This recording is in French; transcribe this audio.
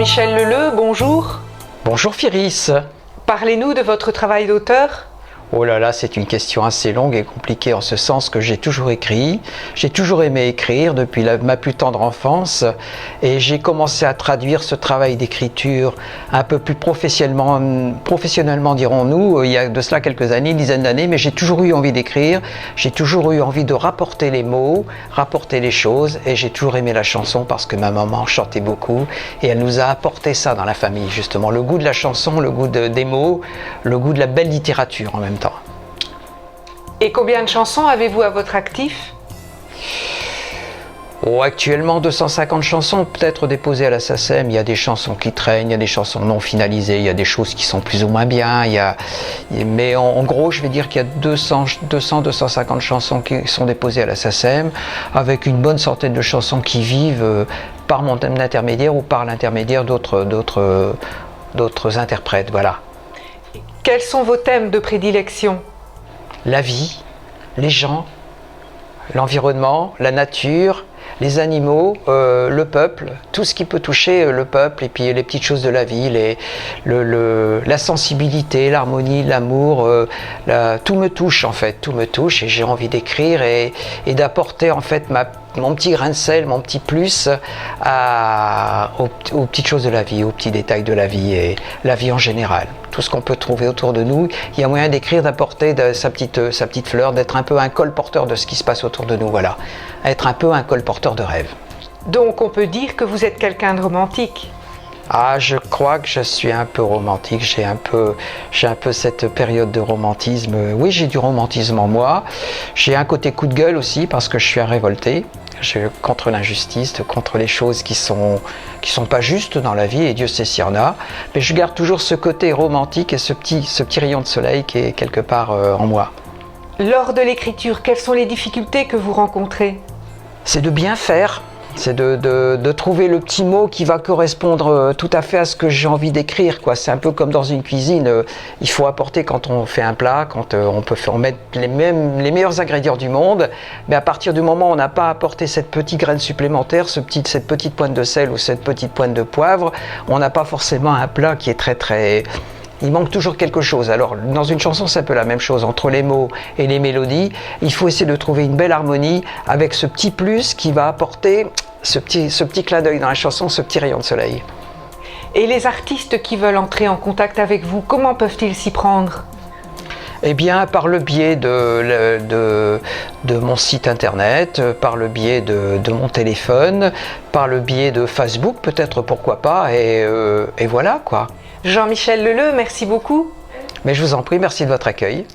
Jean-Michel Leleu, bonjour. Bonjour Firis. Parlez-nous de votre travail d'auteur. Oh là là, c'est une question assez longue et compliquée en ce sens que j'ai toujours écrit. J'ai toujours aimé écrire depuis ma plus tendre enfance et j'ai commencé à traduire ce travail d'écriture un peu plus professionnellement dirons-nous, il y a de cela quelques années, une dizaine d'années, mais j'ai toujours eu envie d'écrire, j'ai toujours eu envie de rapporter les mots, rapporter les choses et j'ai toujours aimé la chanson parce que ma maman chantait beaucoup et elle nous a apporté ça dans la famille justement, le goût de la chanson, le goût des mots, le goût de la belle littérature en même temps. Et combien de chansons avez-vous à votre actif? Oh, actuellement 250 chansons peut-être déposées à la SACEM. Il y a des chansons qui traînent, il y a des chansons non finalisées, il y a des choses qui sont plus ou moins bien. Mais en gros, je vais dire qu'il y a 200-250 chansons qui sont déposées à la SACEM, avec une bonne centaine de chansons qui vivent par mon intermédiaire ou par l'intermédiaire d'autres interprètes. Voilà. Quels sont vos thèmes de prédilection? La vie, les gens, l'environnement, la nature, les animaux, le peuple, tout ce qui peut toucher le peuple et puis les petites choses de la vie, la sensibilité, l'harmonie, l'amour, tout me touche en fait, tout me touche et j'ai envie d'écrire et d'apporter en fait mon petit grain de sel, mon petit plus aux petites choses de la vie, aux petits détails de la vie et la vie en général. Tout ce qu'on peut trouver autour de nous, il y a moyen d'écrire, d'apporter sa petite fleur, d'être un peu un colporteur de ce qui se passe autour de nous, voilà. Être un peu un colporteur de rêve. Donc on peut dire que vous êtes quelqu'un de romantique? Ah, je crois que je suis un peu romantique, j'ai un peu cette période de romantisme. Oui, j'ai du romantisme en moi. J'ai un côté coup de gueule aussi parce que je suis un révolté. Contre l'injustice, contre les choses qui sont pas justes dans la vie, et Dieu sait s'il y en a. Mais je garde toujours ce côté romantique et ce petit rayon de soleil qui est quelque part en moi. Lors de l'écriture, quelles sont les difficultés que vous rencontrez? C'est de bien faire. C'est de trouver le petit mot qui va correspondre tout à fait à ce que j'ai envie d'écrire, quoi. C'est un peu comme dans une cuisine, il faut apporter quand on fait un plat, quand on met les meilleurs ingrédients du monde, mais à partir du moment où on n'a pas apporté cette petite graine supplémentaire, cette petite pointe de sel ou cette petite pointe de poivre, on n'a pas forcément un plat qui est très... Il manque toujours quelque chose. Alors, dans une chanson, c'est un peu la même chose. Entre les mots et les mélodies, il faut essayer de trouver une belle harmonie avec ce petit plus qui va apporter ce petit clin d'œil dans la chanson, ce petit rayon de soleil. Et les artistes qui veulent entrer en contact avec vous, comment peuvent-ils s'y prendre? Eh bien, par le biais de mon site internet, par le biais de mon téléphone, par le biais de Facebook, peut-être, pourquoi pas, et voilà, quoi. Jean-Michel Leleu, merci beaucoup. Mais je vous en prie, merci de votre accueil.